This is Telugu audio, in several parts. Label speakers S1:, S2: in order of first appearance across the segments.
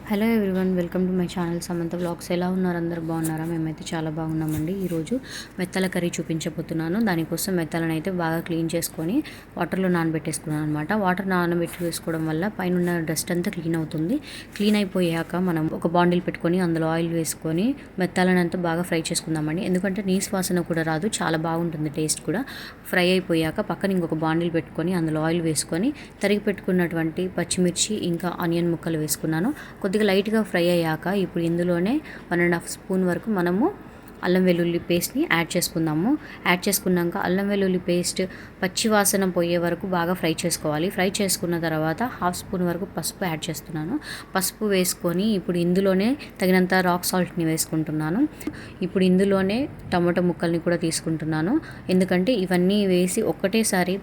S1: Hello everyone, welcome to my channel Samantha vlogs. ఎలా ఉన్నారు? అందరు బాగున్నారా? మేమైతే చాలా బాగున్నామండి. ఈరోజు మెత్తల కర్రీ చూపించబోతున్నాను. దానికోసం మెత్తలను అయితే బాగా క్లీన్ చేసుకొని వాటర్లో నానబెట్టేసుకున్నాను అనమాట. వాటర్ నానబెట్టి వేసుకోవడం వల్ల పైన ఉన్న డస్ట్ అంతా క్లీన్ అవుతుంది. క్లీన్ అయిపోయాక మనం ఒక బాండిల్ పెట్టుకొని అందులో ఆయిల్ వేసుకొని మెత్తలను అంతా బాగా ఫ్రై చేసుకుందామండి. ఎందుకంటే నీసు వాసన కూడా రాదు, చాలా బాగుంటుంది టేస్ట్ కూడా. ఫ్రై అయిపోయాక పక్కన ఇంకొక బాండిల్ పెట్టుకొని అందులో ఆయిల్ వేసుకొని తరిగి పెట్టుకున్నటువంటి పచ్చిమిర్చి ఇంకా ఆనియన్ ముక్కలు వేసుకున్నాను. కొద్దిగా లైట్గా ఫ్రై అయ్యాక ఇప్పుడు ఇందులోనే 1.5 స్పూన్ వరకు మనము అల్లం వెల్లుల్లి పేస్ట్ని యాడ్ చేసుకుందాము. యాడ్ చేసుకున్నాక అల్లం వెల్లుల్లి పేస్ట్ పచ్చి వాసన పోయే వరకు బాగా ఫ్రై చేసుకోవాలి. ఫ్రై చేసుకున్న తర్వాత 1/2 స్పూన్ వరకు పసుపు యాడ్ చేస్తున్నాను. పసుపు వేసుకొని ఇప్పుడు ఇందులోనే తగినంత రాక్ సాల్ట్ని వేసుకుంటున్నాను. ఇప్పుడు ఇందులోనే టమాటో ముక్కల్ని కూడా తీసుకుంటున్నాను. ఎందుకంటే ఇవన్నీ వేసి ఒక్కటేసారి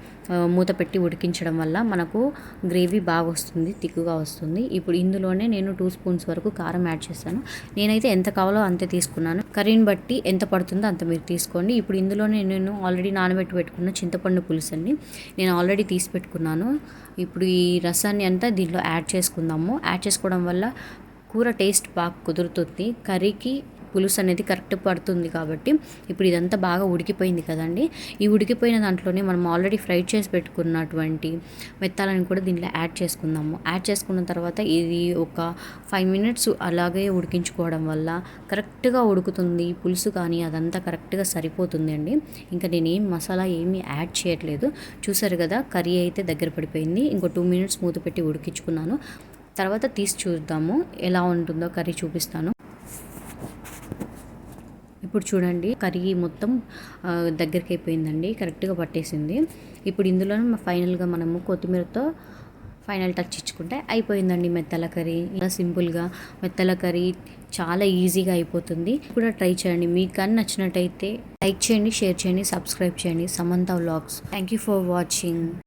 S1: మూత పెట్టి ఉడికించడం వల్ల మనకు గ్రేవీ బాగా వస్తుంది, తిక్కుగా వస్తుంది. ఇప్పుడు ఇందులోనే నేను 2 స్పూన్స్ వరకు కారం యాడ్ చేస్తాను. నేనైతే ఎంత కావాలో అంతే తీసుకున్నాను. కర్రీని బట్టి ఎంత పడుతుందో అంత మీరు తీసుకోండి. ఇప్పుడు ఇందులోనే నేను ఆల్రెడీ నానబెట్టి పెట్టుకున్న చింతపండు పులుసండి నేను ఆల్రెడీ తీసి పెట్టుకున్నాను. ఇప్పుడు ఈ రసాన్ని అంతా దీంట్లో యాడ్ చేసుకుందాము. యాడ్ చేసుకోవడం వల్ల కూర టేస్ట్ బాగా కుదురుతుంది, కర్రీకి పులుసు అనేది కరెక్ట్ పడుతుంది. కాబట్టి ఇప్పుడు ఇదంతా బాగా ఉడికిపోయింది కదండి. ఈ ఉడికిపోయిన దాంట్లోనే మనం ఆల్రెడీ ఫ్రై చేసి పెట్టుకున్నటువంటి మెత్తాలను కూడా దీంట్లో యాడ్ చేసుకుందాము. యాడ్ చేసుకున్న తర్వాత ఇది ఒక 5 మినిట్స్ అలాగే ఉడికించుకోవడం వల్ల కరెక్ట్గా ఉడుకుతుంది పులుసు, కానీ అదంతా కరెక్ట్గా సరిపోతుంది అండి. ఇంకా నేనేం మసాలా ఏమీ యాడ్ చేయట్లేదు. చూసారు కదా, కర్రీ అయితే దగ్గర పడిపోయింది. ఇంకో 2 మినిట్స్ మూత పెట్టి ఉడికించుకున్నాను. తర్వాత తీసి చూద్దాము ఎలా ఉంటుందో, కర్రీ చూపిస్తాను. ఇప్పుడు చూడండి, కర్రీ మొత్తం దగ్గరికి అయిపోయిందండి, కరెక్ట్గా పట్టేసింది. ఇప్పుడు ఇందులో ఫైనల్గా మనము కొత్తిమీరతో ఫైనల్ టచ్ ఇచ్చుకుంటే అయిపోయిందండి మెత్తల కర్రీ. ఇలా సింపుల్గా మెత్తల కర్రీ చాలా ఈజీగా అయిపోతుంది. కూడా ట్రై చేయండి. మీకు కానీ నచ్చినట్టయితే లైక్ చేయండి, షేర్ చేయండి, సబ్స్క్రైబ్ చేయండి. Samantha vlogs. Thank you for watching.